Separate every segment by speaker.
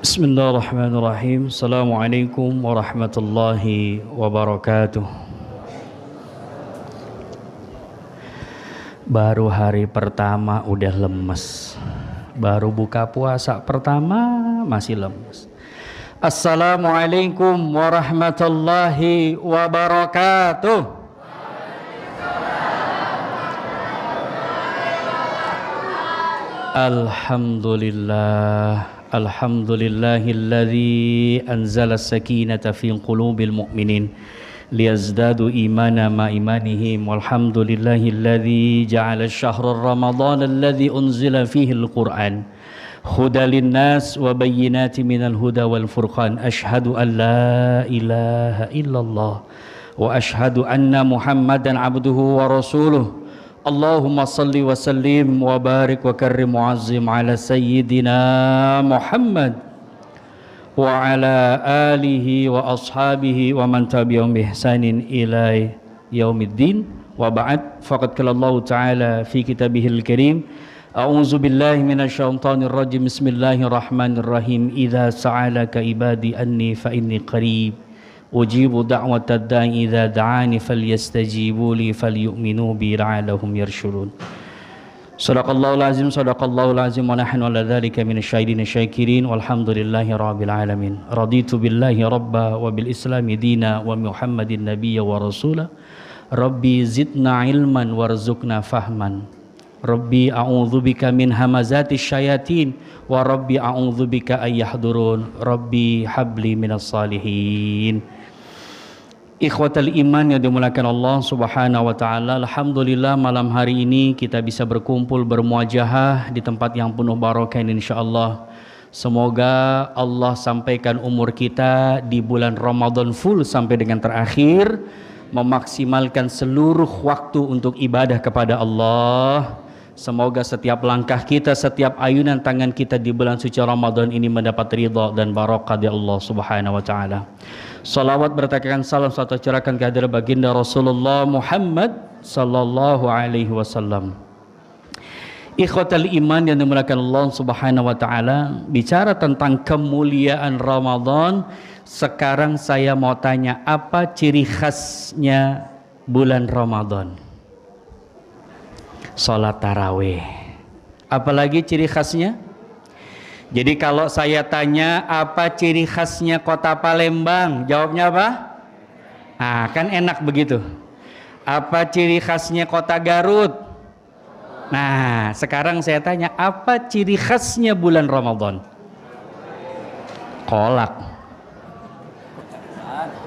Speaker 1: Bismillahirrahmanirrahim. Assalamualaikum warahmatullahi wabarakatuh. Baru hari pertama udah lemes. Baru buka puasa pertama masih lemes. Assalamualaikum warahmatullahi wabarakatuh. Alhamdulillah. Alhamdulillahilladzi anzala as-sakinata fi qulubil mu'minin liyazdadu imana ma imanihim walhamdulillahilladzi ja'ala ash-shahra ramadhana alladzi unzila fihi al-Qur'an hudan lin-nas wa bayyinatin minal huda wal furqan asyhadu an la ilaha illallah wa asyhadu anna Muhammadan abduhu wa rasuluh. Allahumma salli wa sallim wa barik wa karrim mu'azzim ala sayyidina Muhammad wa ala alihi wa ashabihi wa man tabi'ahum bi ihsanin ila yaumiddin wa ba'd. Faqad qala Allah ta'ala fi kitabihil karim a'udzu billahi minasyaitonir rajim bismillahirrahmanirrahim idza sa'alaka ibadi anni fa inni qarib ujibu da'watad da'i idza da'ani falyastajibu li falyu'minu bi la'allahum yarshudun. Shadaqallahul azim wa nahnu ala dzalika minasyahidin syakirin walhamdulillahi rabbil alamin. Raditu billahi rabba wa bil islami dina wa Muhammadin nabiyya wa rasula. Rabbi zidna ilman warzuqna fahman. Rabbi a'udzubika min hamazati syayatin wa rabbi a'udzubika ayyahdurun. Rabbi habli minas salihin. Ikhwatal iman yang dimuliakan Allah Subhanahu wa taala, alhamdulillah malam hari ini kita bisa berkumpul bermuajahah di tempat yang penuh barokah insyaallah. Semoga Allah sampaikan umur kita di bulan Ramadan full sampai dengan terakhir, memaksimalkan seluruh waktu untuk ibadah kepada Allah. Semoga setiap langkah kita, setiap ayunan tangan kita di bulan suci Ramadan ini mendapat ridha dan barokah dari Allah Subhanahu wa taala. Salawat bertakan salam serta curahkan kehadiran baginda Rasulullah Muhammad sallallahu alaihi wasallam. Ikhwatal iman yang dimuliakan Allah Subhanahu wa taala, bicara tentang kemuliaan Ramadan, sekarang saya mau tanya, apa ciri khasnya bulan Ramadan? Salat tarawih. Apalagi ciri khasnya? Jadi kalau saya tanya apa ciri khasnya kota Palembang, jawabnya apa? Nah, kan enak begitu. Apa ciri khasnya kota Garut? Nah, sekarang saya tanya apa ciri khasnya bulan Ramadan? Kolak.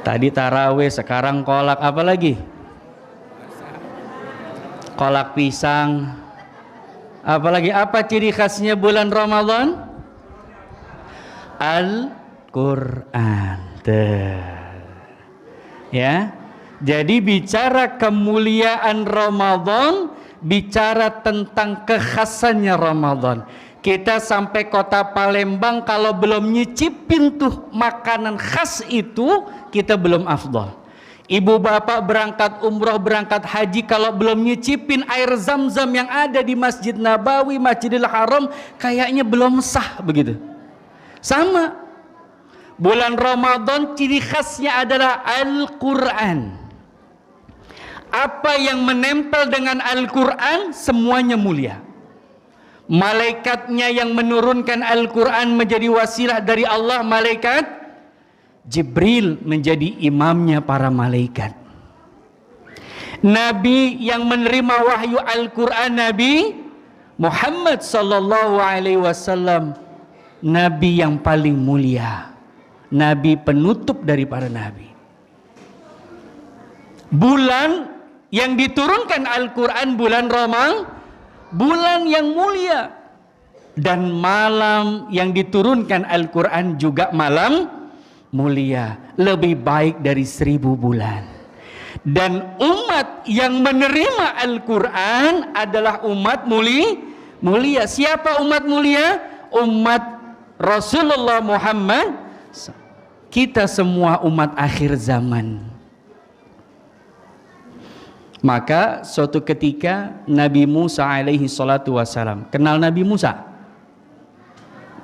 Speaker 1: Tadi tarawih, sekarang kolak. Apa lagi? Kolak pisang. Apalagi apa ciri khasnya bulan Ramadan? Al-Quran. Ya. Jadi bicara kemuliaan Ramadan, bicara tentang kekhasannya Ramadan. Kita sampai kota Palembang kalau belum nyicipin tuh makanan khas itu, kita belum afdal. Ibu bapak berangkat umroh, berangkat haji, kalau belum nyicipin air zam-zam yang ada di Masjid Nabawi, Masjidil Haram, kayaknya belum sah begitu. Sama, bulan Ramadan ciri khasnya adalah Al-Quran. Apa yang menempel dengan Al-Quran semuanya mulia. Malaikatnya yang menurunkan Al-Quran menjadi wasilah dari Allah, malaikat Jibril menjadi imamnya para malaikat. Nabi yang menerima wahyu Al-Quran, Nabi Muhammad sallallahu alaihi wasallam, Nabi yang paling mulia, Nabi penutup dari para nabi. Bulan yang diturunkan Al-Quran bulan Ramadan, bulan yang mulia. Dan malam yang diturunkan Al-Quran juga malam mulia, lebih baik dari 1000 bulan. Dan umat yang menerima Al-Quran adalah umat mulia. Siapa umat mulia? Umat Rasulullah Muhammad. Kita semua umat akhir zaman. Maka suatu ketika Nabi Musa alaihi salatu wassalam, kenal Nabi Musa?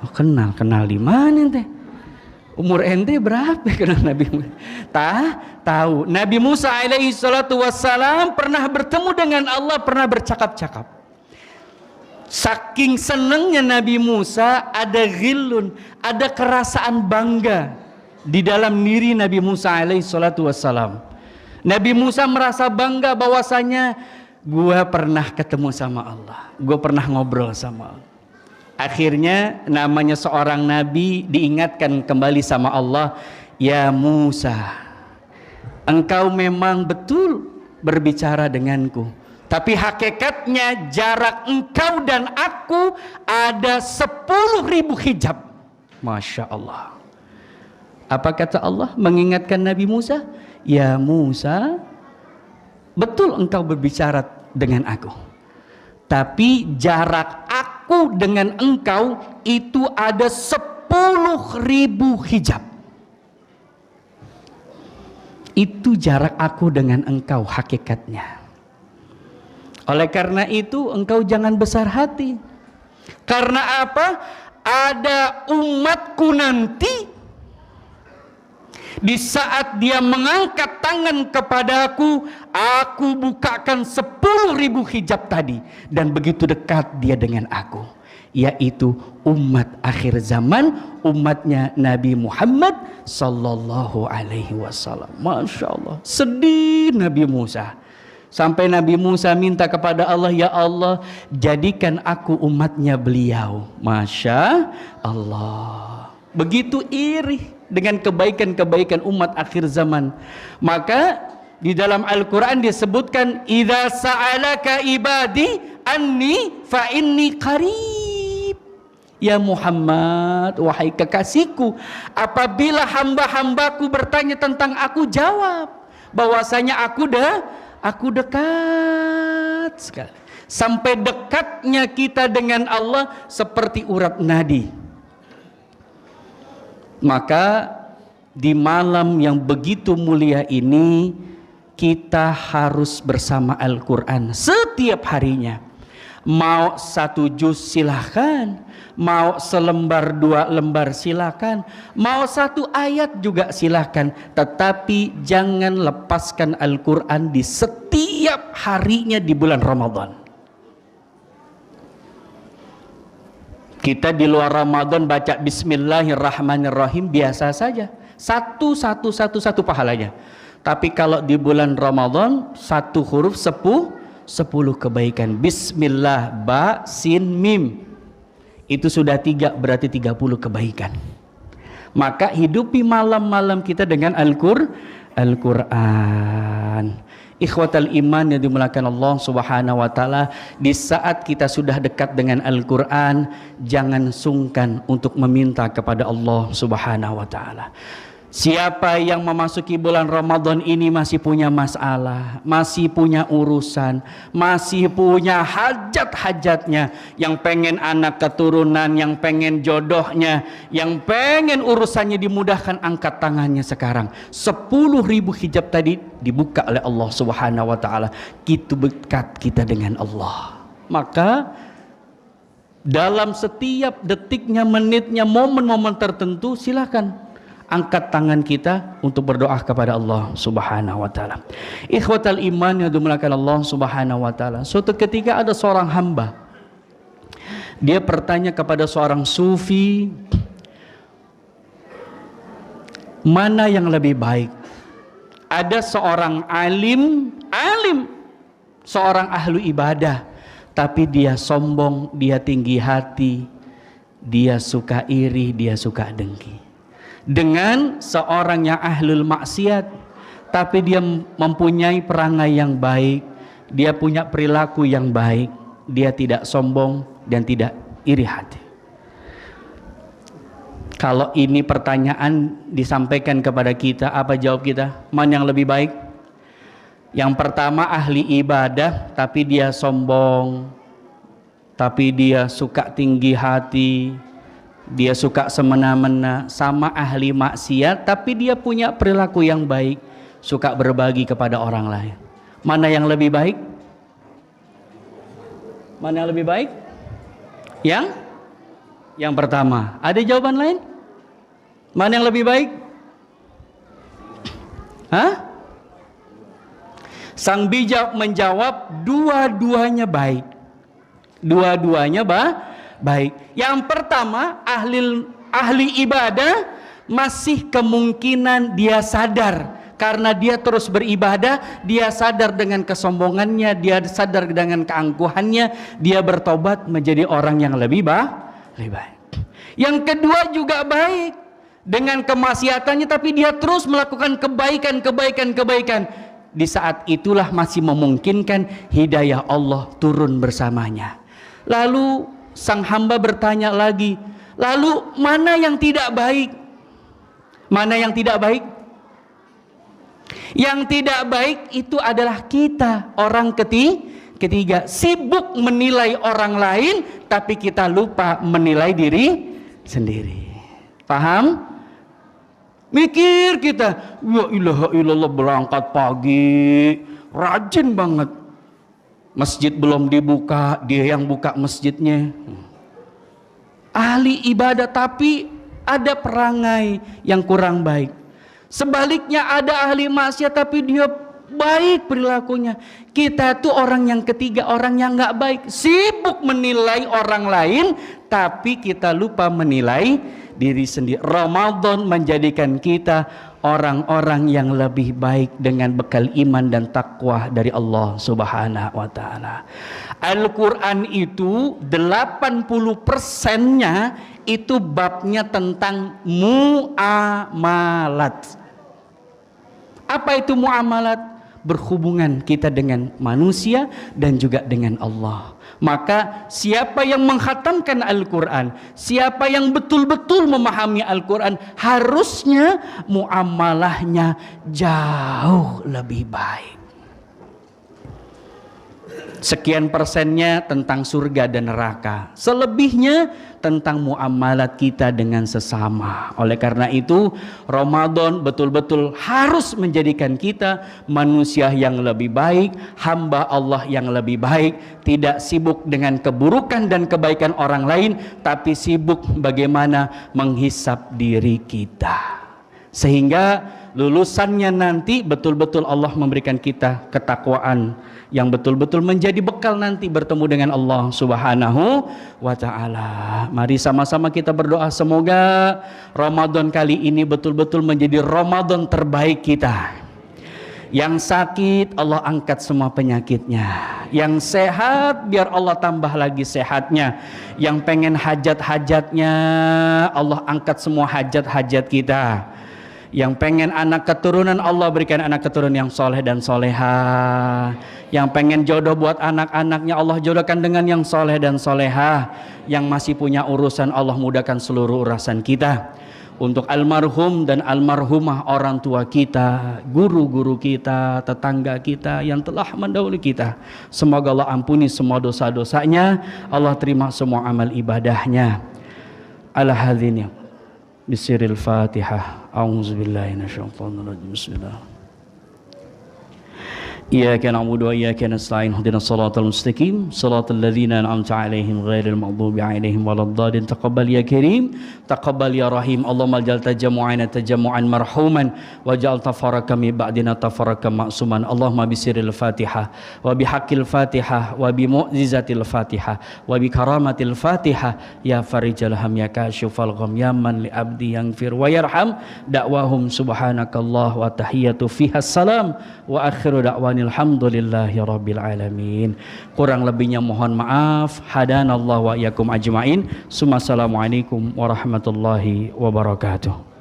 Speaker 1: Oh, kenal di mana ente? Umur ente berapa kenal Nabi Musa? Tahu. Nabi Musa alaihi salatu wassalam pernah bertemu dengan Allah, pernah bercakap-cakap. Saking senangnya Nabi Musa, ada ghillun, ada kerasaan bangga di dalam diri Nabi Musa alaihi salatu wassalam. Nabi Musa merasa bangga bahwasanya gua pernah ketemu sama Allah, gua pernah ngobrol sama Allah. Akhirnya namanya seorang nabi diingatkan kembali sama Allah, ya Musa, engkau memang betul berbicara denganku, tapi hakikatnya jarak engkau dan aku ada 10.000 hijab. Masya Allah. Apa kata Allah mengingatkan Nabi Musa? Ya Musa, betul engkau berbicara dengan aku, tapi jarak aku dengan engkau itu ada 10.000 hijab. Itu jarak aku dengan engkau hakikatnya. Oleh karena itu engkau jangan besar hati. Karena apa? Ada umatku nanti, di saat dia mengangkat tangan kepadaku, aku bukakan 10.000 hijab tadi, dan begitu dekat dia dengan aku, yaitu umat akhir zaman, umatnya Nabi Muhammad sallallahu alaihi wasallam. Masya Allah, sedih Nabi Musa, sampai Nabi Musa minta kepada Allah, ya Allah, jadikan aku umatnya beliau. Masya Allah, begitu iri dengan kebaikan-kebaikan umat akhir zaman. Maka di dalam Al-Quran disebutkan, idza sa'alaka ibadi anni fa inni qarib. Ya Muhammad, wahai kekasihku, apabila hamba-hambaku bertanya tentang aku, jawab bahwasanya aku dekat sekali. Sampai dekatnya kita dengan Allah seperti urat nadi. Maka di malam yang begitu mulia ini, kita harus bersama Al-Quran setiap harinya. Mau 1 juz silahkan, mau selembar 2 lembar silahkan, mau 1 ayat juga silahkan, tetapi jangan lepaskan Al-Quran di setiap harinya di bulan Ramadan. Kita di luar Ramadan baca Bismillahirrahmanirrahim biasa saja, satu pahalanya. Tapi kalau di bulan Ramadan 1 huruf 10 kebaikan. Bismillah, ba, sin, mim, itu sudah 3, berarti 30 kebaikan. Maka hidupi malam-malam kita dengan Al-Quran. Ikhwatal iman yang dimuliakan Allah subhanahu wa ta'ala, di saat kita sudah dekat dengan Al-Quran, jangan sungkan untuk meminta kepada Allah subhanahu wa ta'ala. Siapa yang memasuki bulan Ramadan ini masih punya masalah, masih punya urusan, masih punya hajat-hajatnya, yang pengen anak keturunan, yang pengen jodohnya, yang pengen urusannya dimudahkan, angkat tangannya sekarang. 10.000 hijab tadi dibuka oleh Allah subhanahu wa ta'ala. Gitu dekat kita dengan Allah. Maka dalam setiap detiknya, menitnya, momen-momen tertentu, silakan angkat tangan kita untuk berdoa kepada Allah subhanahu wa ta'ala. Ikhwatal iman yang dimuliakan Allah subhanahu wa ta'ala, suatu ketika ada seorang hamba, dia bertanya kepada seorang sufi, mana yang lebih baik? Ada seorang alim, seorang ahlu ibadah, tapi dia sombong, dia tinggi hati, dia suka iri, dia suka dengki. Dengan seorang yang ahlul maksiat, tapi dia mempunyai perangai yang baik, dia punya perilaku yang baik, dia tidak sombong dan tidak iri hati. Kalau ini pertanyaan disampaikan kepada kita, apa jawab kita? Mana yang lebih baik? Yang pertama ahli ibadah tapi dia sombong, tapi dia suka tinggi hati, dia suka semena-mena, sama ahli maksiat tapi dia punya perilaku yang baik, suka berbagi kepada orang lain. Mana yang lebih baik? Mana yang lebih baik? Yang pertama. Ada jawaban lain? Mana yang lebih baik? Hah? Sang bijak menjawab, dua-duanya baik. Dua-duanya baik. Yang pertama, ahli ibadah masih kemungkinan dia sadar. Karena dia terus beribadah, dia sadar dengan kesombongannya, dia sadar dengan keangkuhannya, dia bertobat menjadi orang yang lebih baik. Yang kedua juga baik, dengan kemaksiatannya tapi dia terus melakukan kebaikan. Di saat itulah masih memungkinkan hidayah Allah turun bersamanya. Lalu sang hamba bertanya lagi, lalu mana yang tidak baik? Mana yang tidak baik? Yang tidak baik itu adalah kita, orang ketiga, sibuk menilai orang lain tapi kita lupa menilai diri sendiri. Paham? Mikir kita, ya ilaha illallah, berangkat pagi, rajin banget. Masjid belum dibuka, dia yang buka masjidnya. Ahli ibadah tapi ada perangai yang kurang baik. Sebaliknya ada ahli maksiat tapi dia baik perilakunya. Kita tuh orang yang ketiga, orang yang nggak baik, sibuk menilai orang lain tapi kita lupa menilai diri sendiri. Ramadan menjadikan kita orang-orang yang lebih baik dengan bekal iman dan takwa dari Allah Subhanahu wa taala. Al-Qur'an itu 80%-nya itu babnya tentang muamalat. Apa itu muamalat? Berhubungan kita dengan manusia dan juga dengan Allah. Maka siapa yang menghatamkan Al-Quran, siapa yang betul-betul memahami Al-Quran, harusnya muamalahnya jauh lebih baik. Sekian persennya tentang surga dan neraka, selebihnya tentang muamalat kita dengan sesama. Oleh karena itu Ramadan betul-betul harus menjadikan kita manusia yang lebih baik, hamba Allah yang lebih baik, tidak sibuk dengan keburukan dan kebaikan orang lain, tapi sibuk bagaimana menghisap diri kita, sehingga lulusannya nanti betul-betul Allah memberikan kita ketakwaan yang betul-betul menjadi bekal nanti bertemu dengan Allah Subhanahu wa ta'ala. Mari sama-sama kita berdoa, semoga Ramadan kali ini betul-betul menjadi Ramadan terbaik kita. Yang sakit Allah angkat semua penyakitnya, yang sehat biar Allah tambah lagi sehatnya, yang pengen hajat-hajatnya Allah angkat semua hajat-hajat kita, yang pengen anak keturunan Allah berikan anak keturunan yang soleh dan soleha, yang pengen jodoh buat anak-anaknya Allah jodohkan dengan yang soleh dan soleha, yang masih punya urusan Allah mudahkan seluruh urusan kita. Untuk almarhum dan almarhumah orang tua kita, guru-guru kita, tetangga kita yang telah mendahului kita, semoga Allah ampuni semua dosa-dosanya, Allah terima semua amal ibadahnya. Ala hadzini bisiril Fatihah. A'udzubillahi minasyaitonir rajim. Bismillah. Iyyaka na'budu wa iyyaka nasta'in. Ihdinas siratal mustaqim, siratal ladzina an'amta 'alaihim ghairil maghdubi 'alaihim waladdallin. Taqabbal ya karim, taqabbal ya rahim. Allahumma ij'al tajammu'ana tajammu'an marhuman waj'al tafarraqana min ba'dina tafarraqan ma'suman. Allahumma bisiril Fatihah wa bihaqqil Fatihah wa bi mu'jizatil Fatihah wa bi karamatil Fatihah ya farijal ham ya kashifal gham ya man li abdi yaghfir wa yarham. Da'wahum subhanakallah wa tahiyatu fiha salam wa akhiru da'wan alhamdulillahi rabbil alamin. Kurang lebihnya mohon maaf. Hadanallahu wa iyyakum ajmain. Assalamualaikum warahmatullahi wabarakatuh.